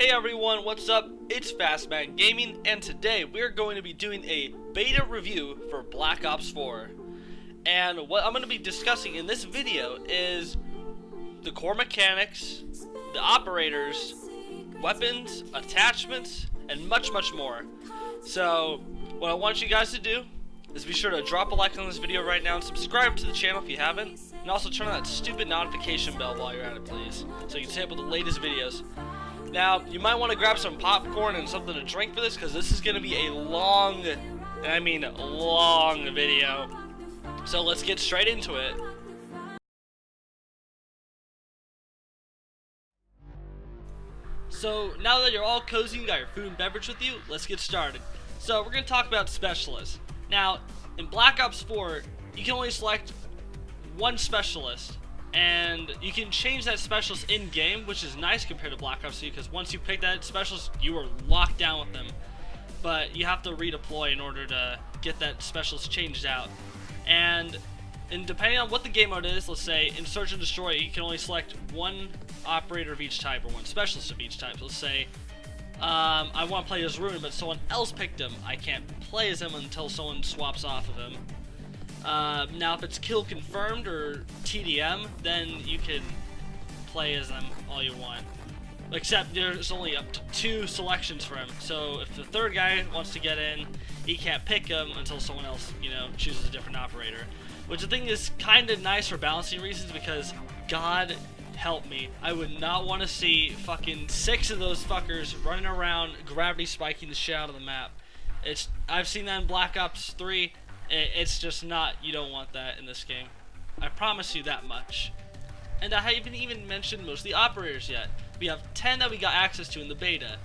Hey everyone, what's up? It's Fastman Gaming, and today we're going to be doing a beta review for Black Ops 4. And what I'm going to be discussing in this video is the core mechanics, the operators, weapons, attachments, and much more. So, what I want you guys to do is be sure to drop a like on this video right now and subscribe to the channel if you haven't. And also turn on that stupid notification bell while you're at it, please, so you can stay up with the latest videos. Now, you might want to grab some popcorn and something to drink for this, because this is going to be a long, and I mean long video. So let's get straight into it. So now that you're all cozy and got your food and beverage with you, let's get started. So we're going to talk about specialists. Now, in Black Ops 4, you can only select one specialist. And you can change that specialist in-game, which is nice compared to Black Ops 2, because once you pick that specialist, you are locked down with them. But you have to redeploy in order to get that specialist changed out. And depending on what the game mode is, let's say in Search and Destroy, you can only select one operator of each type, or one specialist of each type. So let's say I want to play as Ruin, but someone else picked him. I can't play as him until someone swaps off of him. Now if it's kill confirmed or TDM, then you can play as them all you want. Except there's only up to 2 selections for him. So if the third guy wants to get in, he can't pick him until someone else, chooses a different operator. Which I think is kind of nice for balancing reasons, because God help me, I would not want to see fucking 6 of those fuckers running around gravity spiking the shit out of the map. I've seen that in Black Ops 3. It's just not, you don't want that in this game. I promise you that much. And I haven't even mentioned most of the operators yet. We have 10 that we got access to in the beta.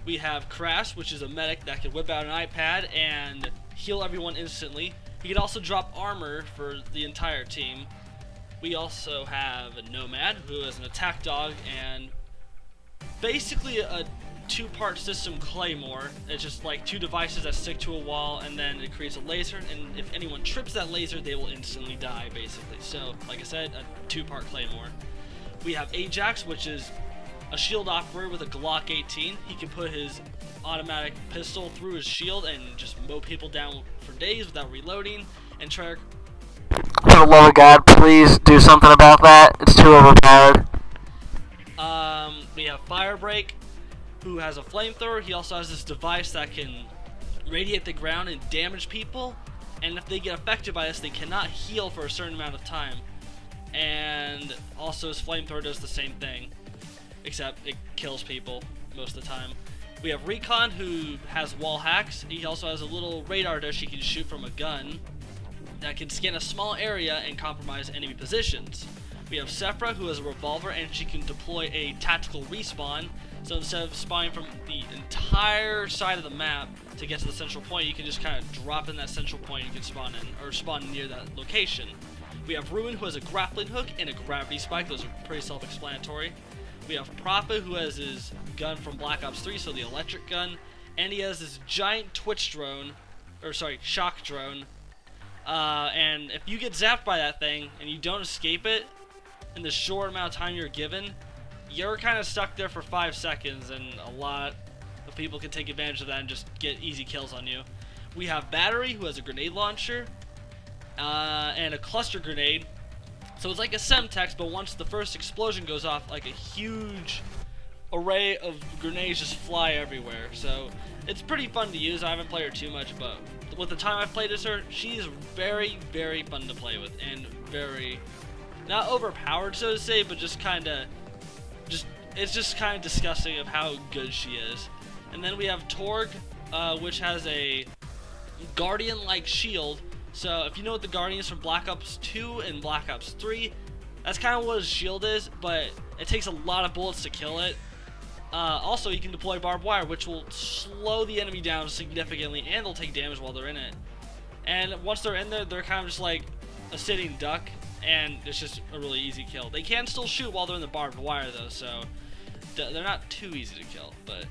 We have Crass, which is a medic that can whip out an iPad and heal everyone instantly. He can also drop armor for the entire team. We also have a Nomad, who is an attack dog and basically a 2-part system claymore. It's just like 2 devices that stick to a wall, and then it creates a laser, and if anyone trips that laser, they will instantly die, basically. So, like I said, a 2-part claymore. We have Ajax, which is a shield operator with a Glock 18. He can put his automatic pistol through his shield and just mow people down for days without reloading, and try. For the love of God, please do something about that. It's too overpowered. We have Firebreak, who has a flamethrower. He also has this device that can radiate the ground and damage people, and if they get affected by this, they cannot heal for a certain amount of time. And also his flamethrower does the same thing, except it kills people most of the time. We have Recon, who has wall hacks. He also has a little radar dish he can shoot from a gun that can scan a small area and compromise enemy positions. We have Sephra, who has a revolver, and she can deploy a tactical respawn. So instead of spawning from the entire side of the map to get to the central point, you can just kind of drop in that central point and you can spawn in, or spawn near that location. We have Ruin, who has a grappling hook and a gravity spike. Those are pretty self-explanatory. We have Prophet, who has his gun from Black Ops 3, so the electric gun. And he has this giant shock drone. And if you get zapped by that thing and you don't escape it in the short amount of time you're given, you're kind of stuck there for 5 seconds, and a lot of people can take advantage of that and just get easy kills on you. We have Battery, who has a grenade launcher and a cluster grenade. So it's like a Semtex, but once the first explosion goes off, like a huge array of grenades just fly everywhere. So it's pretty fun to use. I haven't played her too much, but with the time I've played as her, she's very fun to play with, and very, not overpowered so to say, but just kind of, it's just kind of disgusting of how good she is. And then we have Torg, which has a Guardian-like shield. So if you know what the Guardian is from Black Ops 2 and Black Ops 3, that's kind of what his shield is, but it takes a lot of bullets to kill it. Also, you can deploy barbed wire, which will slow the enemy down significantly, and they'll take damage while they're in it. And once they're in there, they're kind of just like a sitting duck, and it's just a really easy kill. They can still shoot while they're in the barbed wire, though, so they're not too easy to kill. But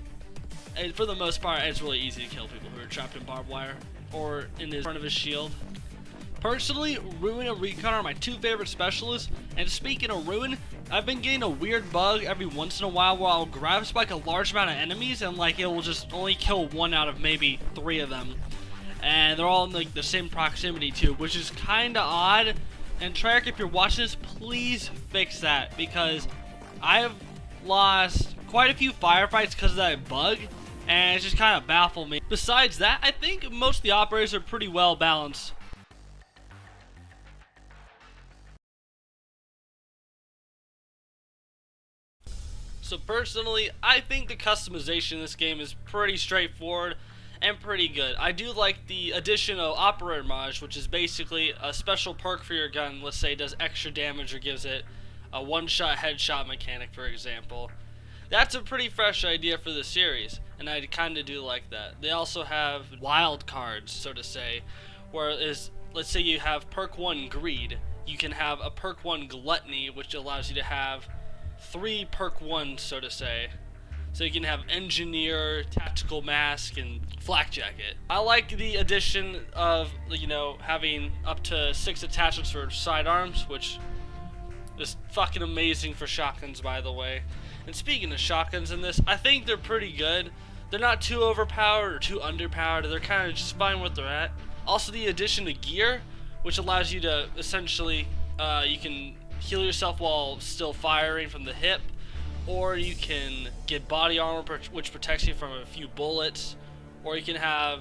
for the most part, it's really easy to kill people who are trapped in barbed wire or in the front of his shield. Personally, Ruin and Recon are my two favorite specialists, and speaking of Ruin, I've been getting a weird bug every once in a while where I'll grab spike a large amount of enemies and like it will just only kill one out of maybe 3 of them. And they're all in like the same proximity too, which is kinda odd. And Treyarch, if you're watching this, please fix that, because I've lost quite a few firefights because of that bug, and it just kind of baffled me. Besides that, I think most of the operators are pretty well balanced. So personally, I think the customization in this game is pretty straightforward and pretty good. I do like the addition of Operator Maj, which is basically a special perk for your gun. Let's say it does extra damage or gives it a one-shot headshot mechanic, for example. That's a pretty fresh idea for the series, and I kind of do like that. They also have wild cards, so to say, whereas let's say you have perk 1 Greed, you can have a perk 1 Gluttony, which allows you to have 3 perk 1s, so to say. So you can have Engineer, Tactical Mask, and Flak Jacket. I like the addition of, you know, having up to 6 attachments for sidearms, which is fucking amazing for shotguns, by the way. And speaking of shotguns in this, I think they're pretty good. They're not too overpowered or too underpowered. They're kind of just fine where they're at. Also, the addition of gear, which allows you to essentially, you can heal yourself while still firing from the hip, or you can get body armor which protects you from a few bullets, or you can have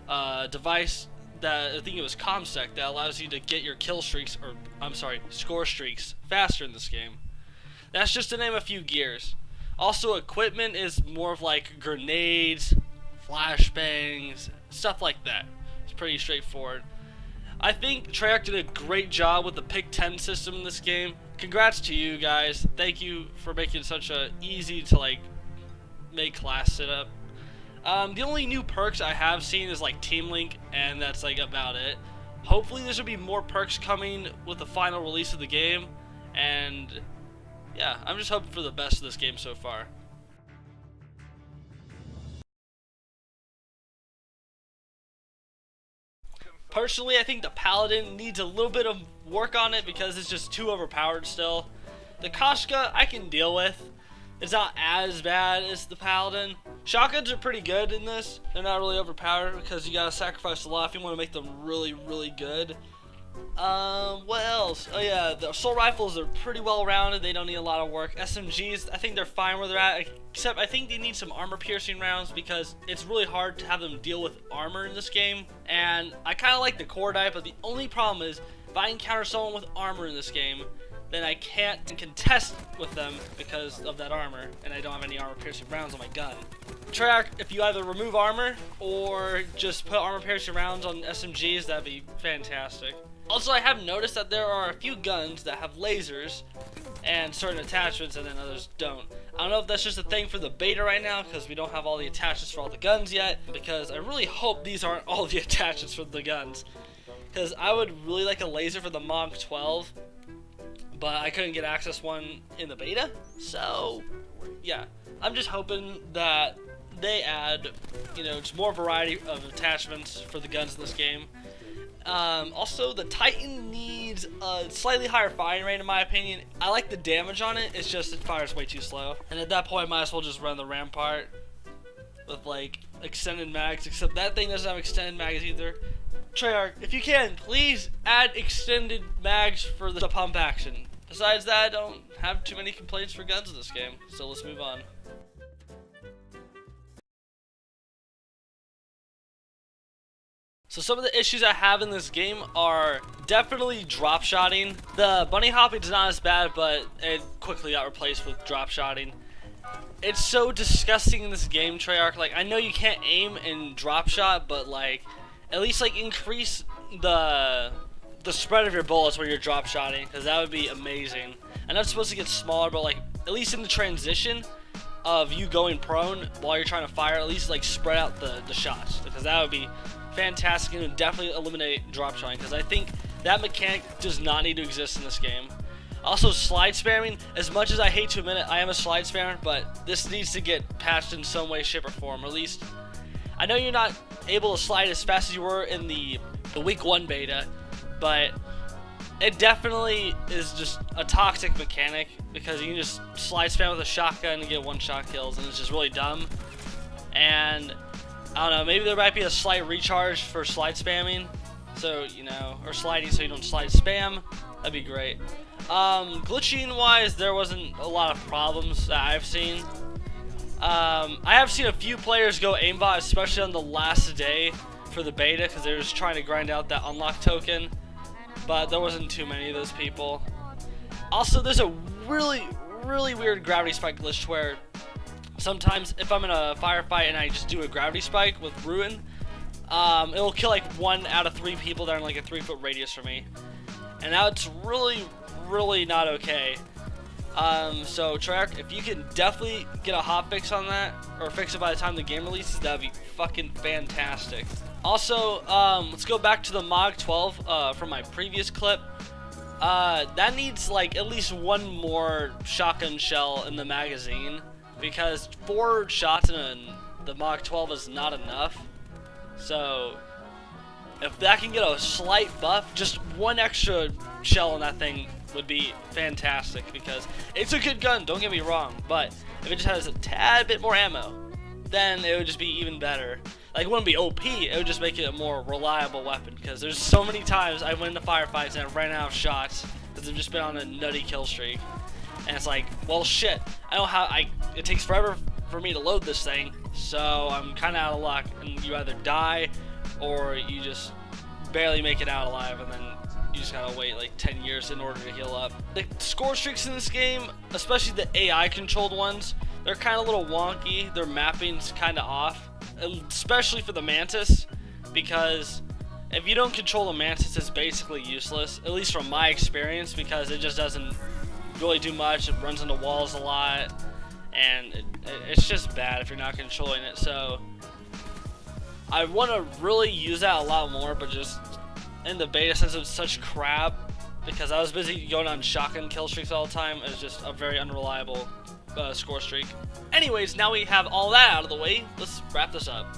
a device that, I think it was Comsec, that allows you to get your kill streaks, or I'm sorry, score streaks faster in this game. That's just to name a few gears. Also, equipment is more of like grenades, flashbangs, stuff like that. It's pretty straightforward. I think Treyarch did a great job with the pick 10 system in this game. Congrats to you guys. Thank you for making such a easy to like make class setup. The only new perks I have seen is like Team Link, and that's like about it. Hopefully there should be more perks coming with the final release of the game, and yeah, I'm just hoping for the best of this game so far. Personally, I think the Paladin needs a little bit of work on it because it's just too overpowered still. The Koshka I can deal with. It's not as bad as the Paladin. Shotguns are pretty good in this. They're not really overpowered because you gotta sacrifice a lot if you want to make them really, really good. What else? Oh yeah, the assault rifles are pretty well rounded. They don't need a lot of work. SMGs, I think they're fine where they're at, except I think they need some armor piercing rounds because it's really hard to have them deal with armor in this game. And I kind of like the Cordite, but the only problem is if I encounter someone with armor in this game, then I can't contest with them because of that armor, and I don't have any armor piercing rounds on my gun. Treyarch, if you either remove armor or just put armor piercing rounds on SMGs, that'd be fantastic. Also, I have noticed that there are a few guns that have lasers and certain attachments, and then others don't. I don't know if that's just a thing for the beta right now because we don't have all the attachments for all the guns yet, because I really hope these aren't all the attachments for the guns, because I would really like a laser for the Mach 12, but I couldn't get access one in the beta. So yeah, I'm just hoping that they add, you know, just more variety of attachments for the guns in this game. Also, the Titan needs a slightly higher firing rate in my opinion. I like the damage on it, it's just it fires way too slow. And at that point, I might as well just run the Rampart with like extended mags, except that thing doesn't have extended mags either. Treyarch, if you can, please add extended mags for the pump action. Besides that, I don't have too many complaints for guns in this game, so let's move on. So some of the issues I have in this game are definitely drop shotting. The bunny hopping is not as bad, but it quickly got replaced with drop shotting. It's so disgusting in this game, Treyarch. Like, I know you can't aim and drop shot, but like, at least like increase the spread of your bullets when you're drop shotting, because that would be amazing. I know it's supposed to get smaller, but like at least in the transition of you going prone while you're trying to fire, at least like spread out the shots, because that would be fantastic and would definitely eliminate drop shotting, because I think that mechanic does not need to exist in this game. Also, slide spamming, as much as I hate to admit it, I am a slide spammer, but this needs to get patched in some way, shape, or form. Or at least, I know you're not able to slide as fast as you were in the week 1 beta, but it definitely is just a toxic mechanic because you can just slide spam with a shotgun and get one-shot kills, and it's just really dumb. And I don't know, maybe there might be a slight recharge for slide spamming, so you know, or sliding so you don't slide spam. That'd be great. Glitching wise, there wasn't a lot of problems that I've seen. I have seen a few players go aimbot, especially on the last day for the beta, because they were just trying to grind out that unlock token, but there wasn't too many of those people. Also, there's a really weird gravity spike glitch where sometimes if I'm in a firefight and I just do a gravity spike with Ruin, it'll kill like 1 out of 3 people that are in like a 3-foot radius from me, and that's really not okay. So Treyarch, if you can definitely get a hotfix on that, or fix it by the time the game releases, that'd be fucking fantastic. Also, let's go back to the MOG 12 from my previous clip. That needs like at least 1 more shotgun shell in the magazine, because 4 shots in the MOG 12 is not enough. So if that can get a slight buff, just 1 extra shell in that thing would be fantastic, because it's a good gun, don't get me wrong, but if it just has a tad bit more ammo, then it would just be even better. Like, it wouldn't be OP, it would just make it a more reliable weapon, because there's so many times I went into firefights and I ran out of shots because I've just been on a nutty kill streak, and it's like, well shit, I don't have, it takes forever for me to load this thing, so I'm kind of out of luck, and you either die or you just barely make it out alive, and then you just gotta wait like 10 years in order to heal up. The score streaks in this game, especially the AI controlled ones, they're kind of a little wonky. Their mapping's kind of off, especially for the Mantis, because if you don't control the Mantis, it's basically useless, at least from my experience, because it just doesn't really do much. It runs into walls a lot, and it's just bad if you're not controlling it. So I want to really use that a lot more, but just in the beta, since it's such crap, because I was busy going on shotgun kill streaks all the time, it's just a very unreliable score streak. Anyways, now we have all that out of the way, let's wrap this up.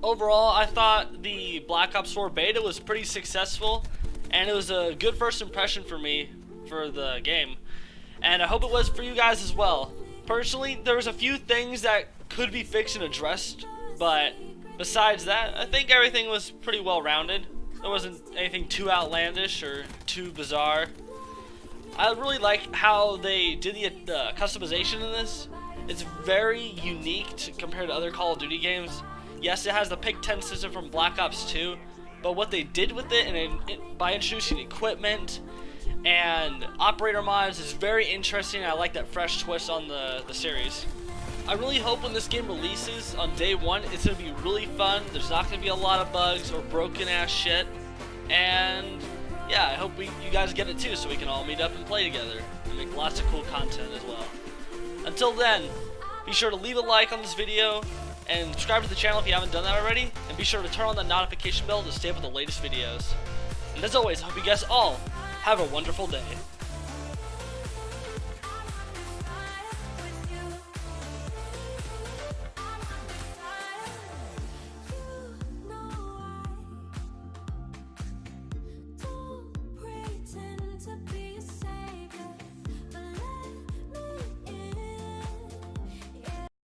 Overall, I thought the Black Ops 4 beta was pretty successful, and it was a good first impression for me for the game, and I hope it was for you guys as well. Personally, there was a few things that could be fixed and addressed, but besides that, I think everything was pretty well rounded. There wasn't anything too outlandish or too bizarre. I really like how they did the customization in this. It's very unique compared to other Call of Duty games. Yes, it has the Pick 10 system from Black Ops 2, but what they did with it, by introducing equipment and operator mods, is very interesting. I like that fresh twist on the series. I really hope when this game releases on day 1, it's going to be really fun. There's not going to be a lot of bugs or broken ass shit. And yeah, I hope you guys get it too, so we can all meet up and play together and make lots of cool content as well. Until then, be sure to leave a like on this video and subscribe to the channel if you haven't done that already. And be sure to turn on the notification bell to stay up with the latest videos. And as always, I hope you guys all have a wonderful day.